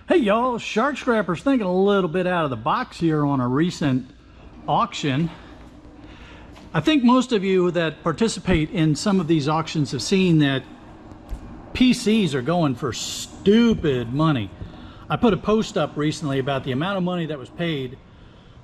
Hey y'all, Shark Scrapper's thinking a little bit out of the box here on a recent auction. I think most of you that participate in some of these auctions have seen that PCs are going for stupid money. I put a post up recently about the amount of money that was paid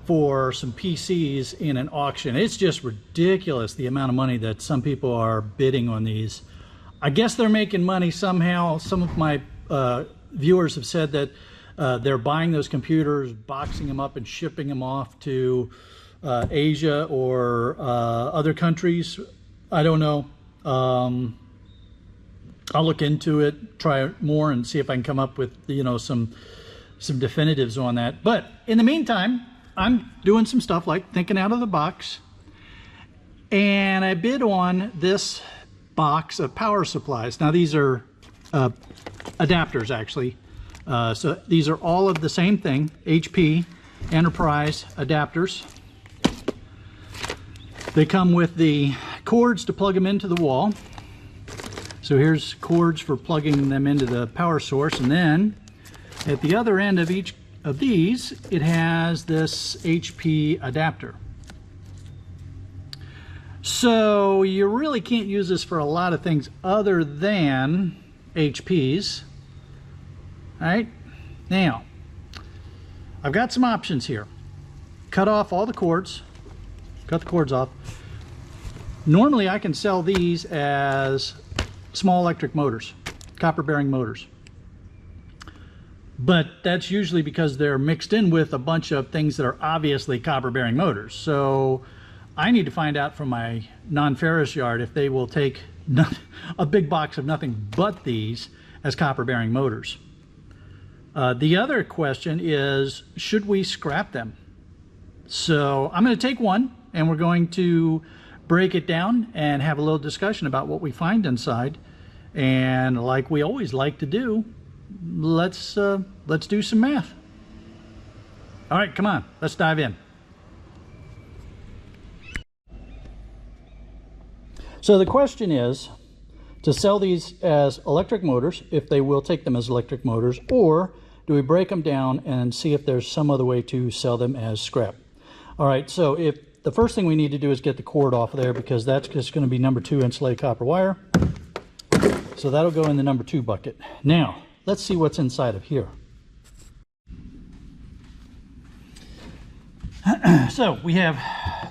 for some PCs in an auction. It's just ridiculous the amount of money that some people are bidding on these. I guess they're making money somehow. Some of my viewers have said that they're buying those computers, boxing them up and shipping them off to Asia or other countries. I don't know. I'll look into it, try more, and see if I can come up with, you know, some definitives on that. But in the meantime, I'm doing some stuff like thinking out of the box, and I bid on this box of power supplies. Now these are adapters actually. So these are all of the same thing, HP Enterprise adapters. They come with the cords to plug them into the wall. So here's cords for plugging them into the power source, and then at the other end of each of these it has this HP adapter. So you really can't use this for a lot of things other than HPs. All right, now I've got some options here. Cut off all the cords, cut the cords off. Normally I can sell these as small electric motors, copper bearing motors, but that's usually because they're mixed in with a bunch of things that are obviously copper bearing motors. So I need to find out from my non-ferrous yard if they will take a big box of nothing but these as copper bearing motors. The other question is, should we scrap them? So I'm going to take one and we're going to break it down and have a little discussion about what we find inside. And like we always like to do, let's do some math. All right, come on, let's dive in. So the question is to sell these as electric motors, if they will take them as electric motors, or do we break them down and see if there's some other way to sell them as scrap? All right, so if the first thing we need to do is get the cord off of there, because that's just going to be number 2 insulated copper wire. So that'll go in the number 2 bucket. Now, let's see what's inside of here. So we have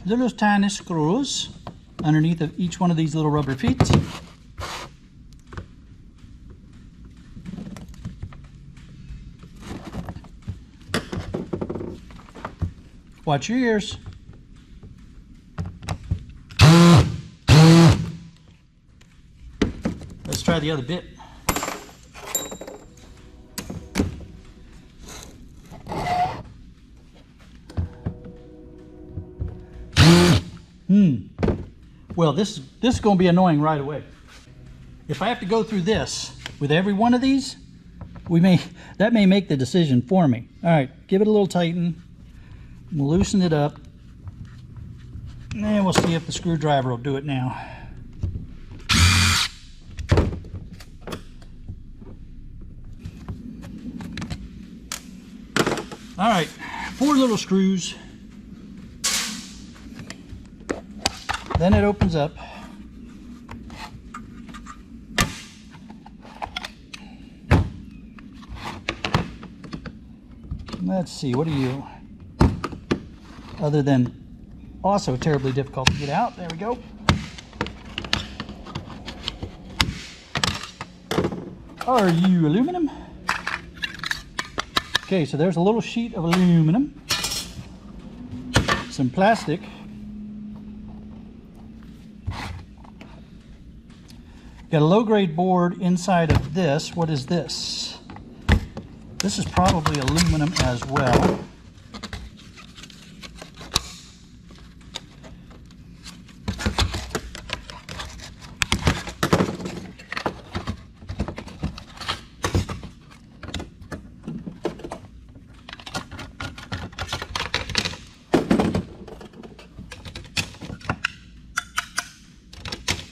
little tiny screws underneath of each one of these little rubber feet. Watch your ears. Let's try the other bit. Well, this is going to be annoying right away. If I have to go through this with every one of these, that may make the decision for me. All right, give it a little tighten. We'll loosen it up, and we'll see if the screwdriver will do it now. All right, 4 little screws. Then it opens up. Let's see, what are you? Other than also terribly difficult to get out. There we go. Are you aluminum? Okay, so there's a little sheet of aluminum, some plastic, got a low-grade board inside of this. What is this? This is probably aluminum as well.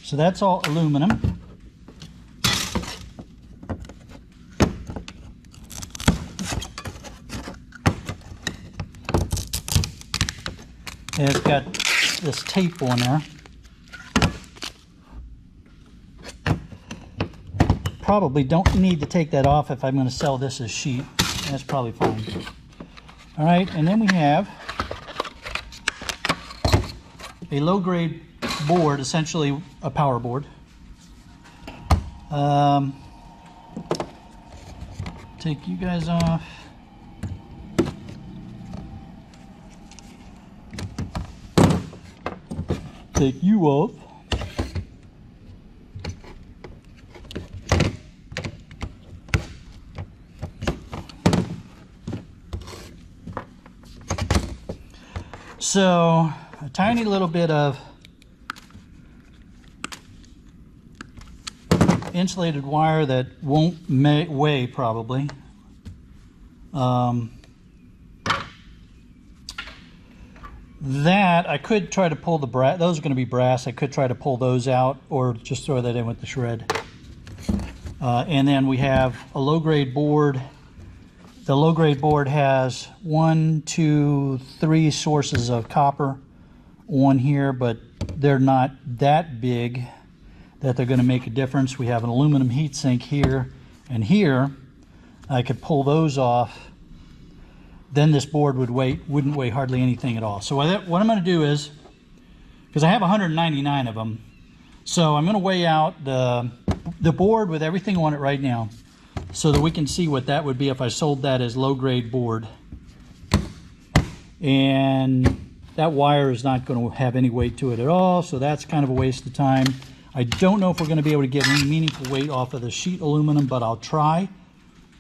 So that's all aluminum. And it's got this tape on there. Probably don't need to take that off if I'm going to sell this as sheet. That's probably fine. All right, and then we have a low-grade board, essentially a power board. Take you guys off. Take you off. So a tiny little bit of insulated wire that won't weigh probably. That I could try to pull the brass. Those are going to be brass. I could try to pull those out or just throw that in with the shred. And then we have a low-grade board. The low-grade board has 1, 2, 3 sources of copper on here, but they're not that big that they're going to make a difference. We have an aluminum heatsink here and here. I could pull those off. Then this board wouldn't weigh hardly anything at all. So what I'm going to do is, because I have 199 of them, so I'm going to weigh out the board with everything on it right now, so that we can see what that would be if I sold that as low-grade board. And that wire is not going to have any weight to it at all, so that's kind of a waste of time. I don't know if we're going to be able to get any meaningful weight off of the sheet aluminum, but I'll try,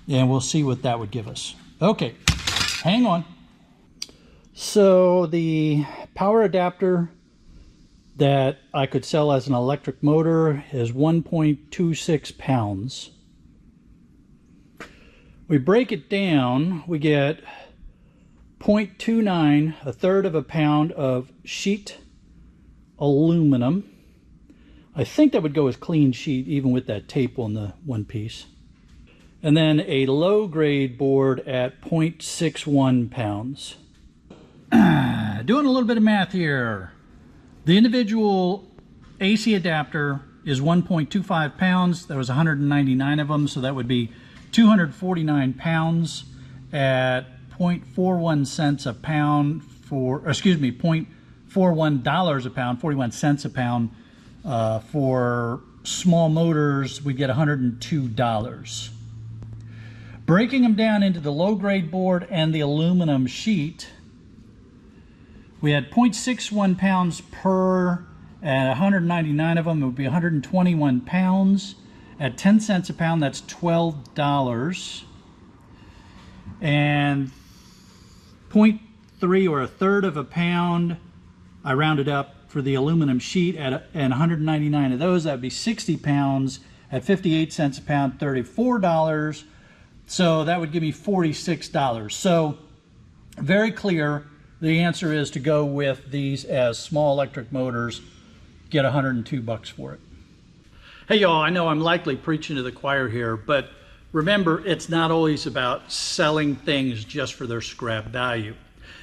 and we'll see what that would give us. Okay, hang on. So the power adapter that I could sell as an electric motor is 1.26 pounds. We break it down, we get 0.29, a third of a pound of sheet aluminum. I think that would go as clean sheet even with that tape on the one piece. And then a low grade board at 0.61 pounds. Doing a little bit of math here. The individual AC adapter is 1.25 pounds. There was 199 of them, so that would be 249 pounds at 0.41 cents a pound for, excuse me, $0.41 a pound, 41 cents a pound. For small motors, we get $102. Breaking them down into the low grade board and the aluminum sheet, we had 0.61 pounds per, at 199 of them, it would be 121 pounds. At 10 cents a pound, that's $12. And 0.3 or a third of a pound, I rounded up for the aluminum sheet and 199 of those, that'd be 60 pounds at 58 cents a pound, $34. So that would give me $46. So very clear, the answer is to go with these as small electric motors, get 102 bucks for it. Hey y'all, I know I'm likely preaching to the choir here, but remember, it's not always about selling things just for their scrap value.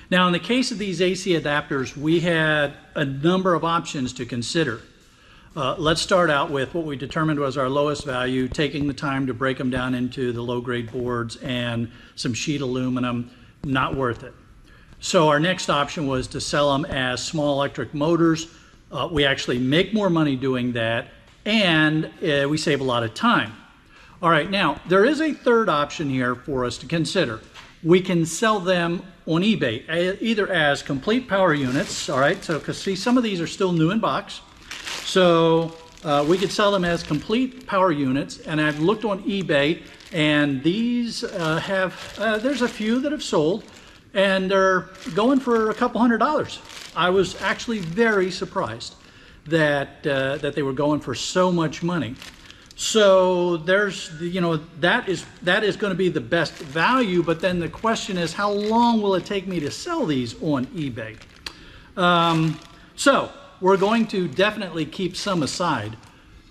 Now, in the case of these AC adapters, we had a number of options to consider. Let's start out with what we determined was our lowest value, taking the time to break them down into the low-grade boards and some sheet aluminum, not worth it. So our next option was to sell them as small electric motors. We actually make more money doing that, and we save a lot of time. All right, now, there is a third option here for us to consider. We can sell them on eBay, either as complete power units, all right? So, because see, some of these are still new in box. So we could sell them as complete power units, and I've looked on eBay, and these there's a few that have sold, and they're going for a couple $100. I was actually very surprised that that they were going for so much money. So there's, you know, that is going to be the best value, but then the question is, how long will it take me to sell these on eBay? So we're going to definitely keep some aside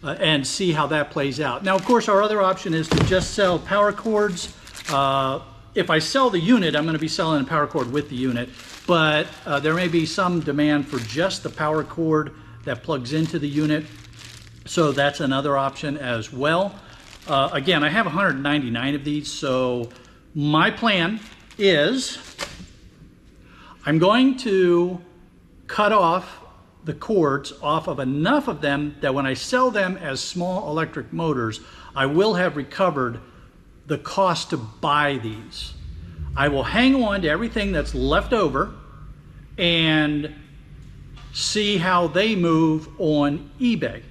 and see how that plays out. Now, of course, our other option is to just sell power cords. if I sell the unit, I'm going to be selling a power cord with the unit, but there may be some demand for just the power cord that plugs into the unit. So that's another option as well. Again, I have 199 of these, so my plan is I'm going to cut off the cords off of enough of them that when I sell them as small electric motors, I will have recovered the cost to buy these. I will hang on to everything that's left over and see how they move on eBay.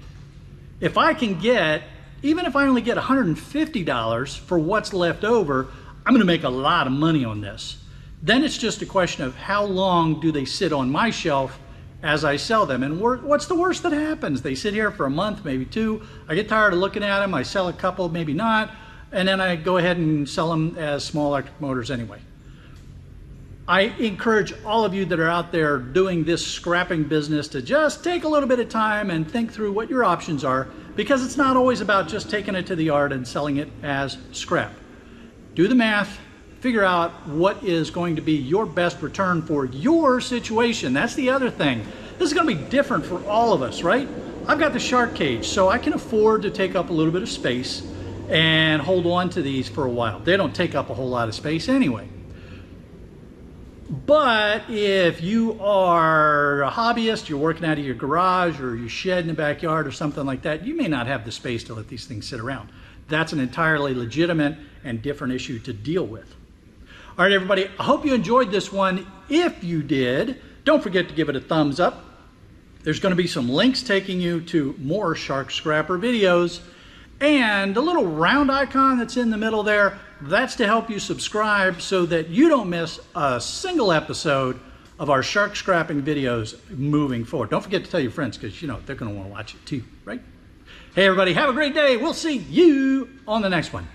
If I can get, even if I only get $150 for what's left over, I'm gonna make a lot of money on this. Then it's just a question of how long do they sit on my shelf as I sell them. And what's the worst that happens? They sit here for a month, maybe two. I get tired of looking at them. I sell a couple, maybe not. And then I go ahead and sell them as small electric motors anyway. I encourage all of you that are out there doing this scrapping business to just take a little bit of time and think through what your options are, because it's not always about just taking it to the yard and selling it as scrap. Do the math, figure out what is going to be your best return for your situation. That's the other thing. This is going to be different for all of us, right? I've got the shark cage, so I can afford to take up a little bit of space and hold on to these for a while. They don't take up a whole lot of space anyway. But if you are a hobbyist, you're working out of your garage or your shed in the backyard or something like that, you may not have the space to let these things sit around. That's an entirely legitimate and different issue to deal with. All right, everybody, I hope you enjoyed this one. If you did, don't forget to give it a thumbs up. There's going to be some links taking you to more Shark Scrapper videos. And the little round icon that's in the middle there, that's to help you subscribe so that you don't miss a single episode of our shark scrapping videos moving forward. Don't forget to tell your friends, because you know they're going to want to watch it too, right? Hey everybody, have a great day. We'll see you on the next one.